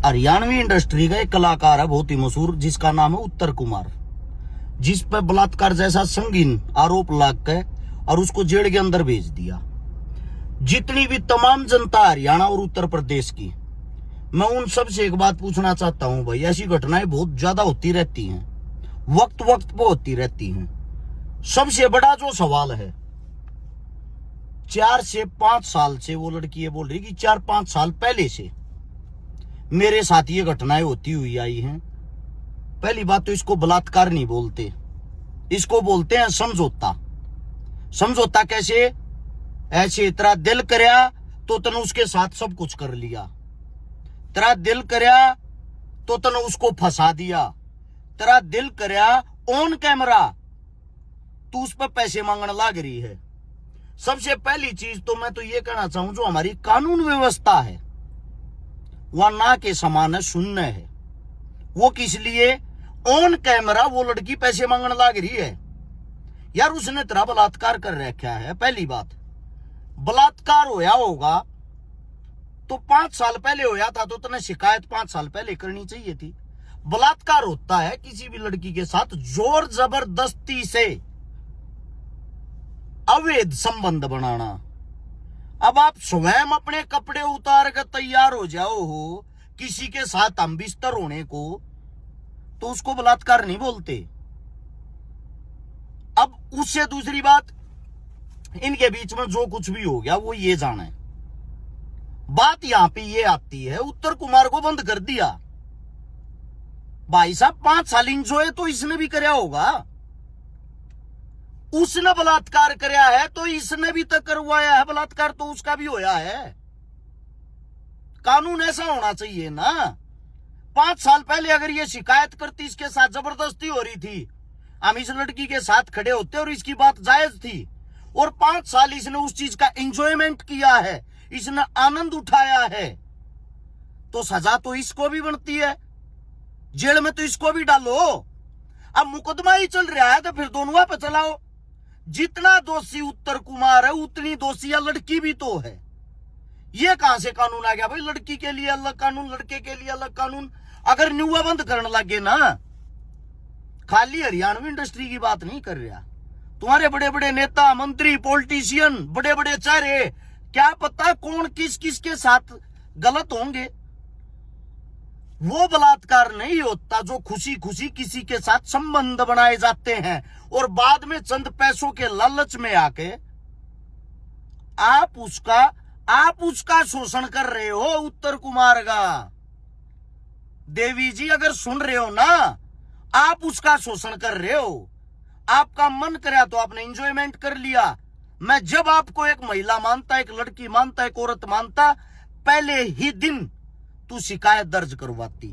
Haryanvi industry का एक कलाकार है बहुत ही मशहूर, जिसका नाम है उत्तर कुमार, जिस पर बलात्कार जैसा संगीन आरोप लग के और उसको जेल के अंदर भेज दिया। जितनी भी तमाम जनता हरियाणा और उत्तर प्रदेश की, मैं उन सब से एक बात पूछना चाहता हूं भाई, ऐसी घटनाएं बहुत ज्यादा होती रहती हैं, वक्त वक्त पे होती रहती हैं। सबसे बड़ा जो सवाल है, 4 से 5 साल से वो लड़की ये बोल रही कि 4-5 साल पहले से मेरे साथ ये घटनाएं होती हुई आई हैं। पहली बात तो इसको बलात्कार नहीं बोलते, इसको बोलते हैं समझौता। समझौता कैसे? ऐसे तेरा दिल करया तो तने उसके साथ सब कुछ कर लिया, तेरा दिल करया तो तने उसको फंसा दिया, तेरा दिल करया ऑन कैमरा तू उस पर पैसे मांगने लग रही है। सबसे पहली चीज तो मैं तो ये कहना चाहूं, जो हमारी कानून व्यवस्था है वह ना के समान है, शून्य है। वो किस लिए? ऑन कैमरा वो लड़की पैसे मांगने लग रही है। यार उसने तेरा बलात्कार कर रखा है। पहली बात, बलात्कार होया होगा तो 5 साल पहले होया था तो तने शिकायत 5 साल पहले करनी चाहिए थी। बलात्कार होता है किसी भी लड़की के साथ जोर जबरदस्ती से अवैध संबंध बनाना। अब आप स्वयं अपने कपड़े उतार कर तैयार हो जाओ हो किसी के साथ हम बिस्तर होने को, तो उसको बलात्कार नहीं बोलते। अब उससे दूसरी बात, इनके बीच में जो कुछ भी हो गया वो ये जाने। बात यहां पे ये आती है, उत्तर कुमार को बंद कर दिया। भाई साहब 5 साल इंजॉय तो इसने भी करया होगा, उसने बलात्कार करया है तो इसने भी तो करवाया है बलात्कार, तो उसका भी होया है। कानून ऐसा होना चाहिए ना। 5 साल पहले अगर ये शिकायत करती, इसके साथ जबरदस्ती हो रही थी, हम इस लड़की के साथ खड़े होते और इसकी बात जायज थी, और 5 साल इसने उस चीज का एंजॉयमेंट किया है, इसने आनंद उठाया है, तो सजा तो इसको भी बनती है, जेल में तो इसको भी डालो। अब मुकदमा ही चल रहा है तो फिर दोनों पे चलाओ। जितना दोषी उत्तर कुमार है उतनी दोषी या लड़की भी तो है। ये कहां से कानून आ गया भाई? लड़की के लिए अलग कानून, लड़के के लिए अलग कानून। अगर न्यूआ बंद करने लगे ना, खाली हरियाणवी इंडस्ट्री की बात नहीं कर रहा, तुम्हारे बड़े बड़े नेता, मंत्री, पॉलिटिशियन, बड़े बड़े चेहरे, क्या पता कौन किस किस के साथ गलत होंगे। वो बलात्कार नहीं होता जो खुशी खुशी किसी के साथ संबंध बनाए जाते हैं और बाद में चंद पैसों के लालच में आके आप उसका शोषण कर रहे हो। उत्तर कुमार का देवी जी अगर सुन रहे हो ना, आप उसका शोषण कर रहे हो। आपका मन कराया तो आपने एंजॉयमेंट कर लिया। मैं जब आपको एक महिला मानता, एक लड़की मानता, एक औरत मानता, पहले ही दिन तू शिकायत दर्ज करवाती।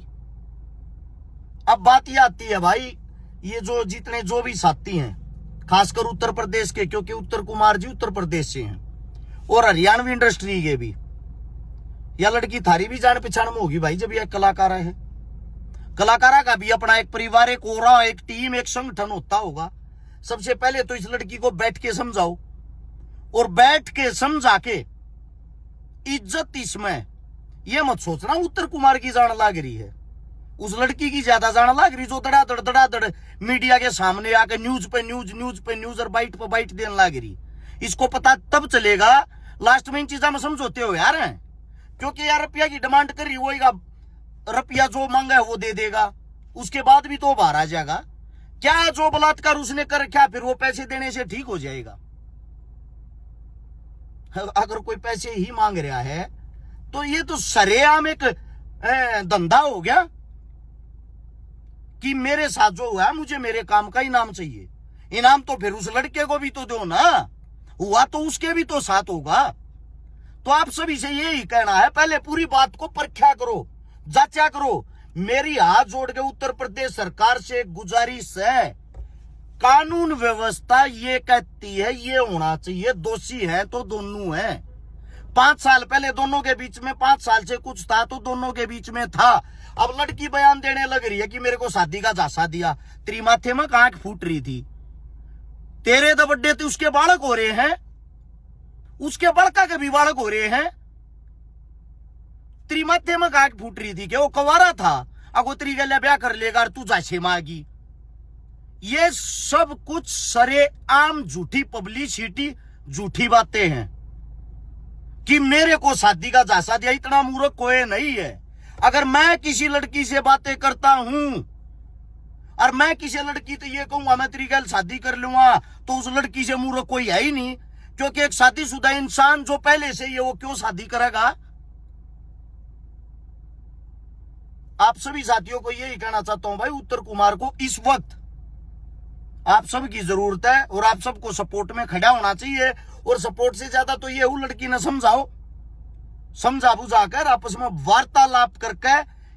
अब बात यह आती है भाई, ये जो जितने जो भी साथी हैं, खासकर उत्तर प्रदेश के, क्योंकि उत्तर कुमार जी उत्तर प्रदेश से हैं, और हरियाणवी इंडस्ट्री के भी, यह लड़की थारी भी जान पहचान में होगी भाई। जब यह कलाकारा है, कलाकारा का भी अपना एक परिवार, एक ओरा, एक टीम, एक संगठन होता होगा। सबसे पहले तो इस लड़की को बैठ के समझाओ, और बैठ के समझा के इज्जत इसमें ये मत सोचना उत्तर कुमार की जान लाग रही है, उस लड़की की ज्यादा जान लाग रही जो धड़ाधड़ मीडिया के सामने आकर न्यूज पे न्यूज और बाइट पे बाइट देने लाग रही। इसको पता तब चलेगा लास्ट में इन चीजों में समझौते हो यार हैं, क्योंकि यार रुपया की डिमांड कर रही होगा, रुपया जो मांगा है वो दे देगा, उसके बाद भी तो बाहर आ जाएगा। क्या जो बलात्कार उसने कर रखा फिर वो पैसे देने से ठीक हो जाएगा? अगर कोई पैसे ही मांग रहा है तो ये तो सरेआम एक धंधा हो गया कि मेरे साथ जो हुआ मुझे मेरे काम का इनाम चाहिए। इनाम तो फिर उस लड़के को भी तो दो ना, हुआ तो उसके भी तो साथ होगा। तो आप सभी से यही कहना है, पहले पूरी बात को परखा करो, जांचा करो। मेरी हाथ जोड़ के उत्तर प्रदेश सरकार से एक गुजारिश है, कानून व्यवस्था ये कहती है ये होना चाहिए, दोषी है तो दोनों है। 5 साल पहले दोनों के बीच में 5 साल से कुछ था तो दोनों के बीच में था। अब लड़की बयान देने लग रही है कि मेरे को शादी का झांसा दिया, तेरी माथे में आंख फूट रही थी, तेरे तो बड्डे थे, उसके बालक हो रहे हैं, उसके बड़का के भी बालक हो रहे हैं, तेरी माथे में गांठ फूट रही थी कि वो कवारा था, अगोतरी गल्या ब्याह कर लेगा तू जाशे मागी। ये सब कुछ सरेआम झूठी पब्लिसिटी, झूठी बातें हैं कि मेरे को शादी का झांसा दिया। इतना मूर्ख कोई नहीं है। अगर मैं किसी लड़की से बातें करता हूं और मैं किसी लड़की तो ये कहूंगा मैं तेरी गल शादी कर लूंगा, तो उस लड़की से मूर्ख कोई है ही नहीं। क्योंकि एक शादीशुदा इंसान जो पहले से ये वो क्यों शादी करेगा। आप सभी साथियों को यही कहना चाहता हूं भाई, उत्तर कुमार को इस वक्त आप सबकी जरूरत है और आप सबको सपोर्ट में खड़ा होना चाहिए। और सपोर्ट से ज्यादा तो ये लड़की ने समझाओ, समझा बुझाकर आपस में वार्तालाप करके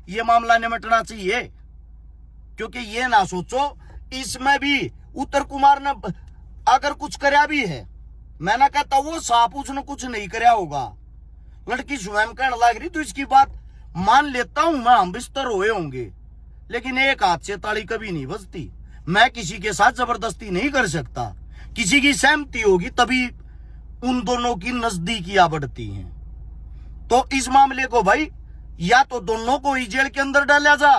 ये मामला निपटना चाहिए। क्योंकि ये ना सोचो इसमें भी उत्तर कुमार ने अगर कुछ करया भी है, मैं ना कहता वो साफ उसने कुछ नहीं करया होगा। लड़की स्वयं कहने लग रही तो इसकी बात मान लेता हूं मैं, हम बिस्तर हुए होंगे, लेकिन एक हाथ से ताली कभी नहीं बजती। मैं किसी के साथ जबरदस्ती नहीं कर सकता, किसी की सहमति होगी तभी उन दोनों की नजदीकियां बढ़ती हैं। तो इस मामले को भाई या तो दोनों को ही जेल के अंदर डाला जा,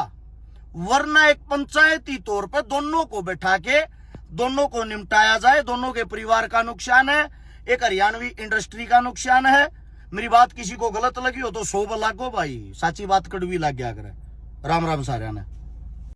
वरना एक पंचायती तौर पर दोनों को बैठा के दोनों को निपटाया जाए। दोनों के परिवार का नुकसान है, एक हरियाणवी इंडस्ट्री का नुकसान है। मेरी बात किसी को गलत लगी हो तो 100 लागो भाई, साची बात कड़वी लग गया करे। राम राम सारे ने।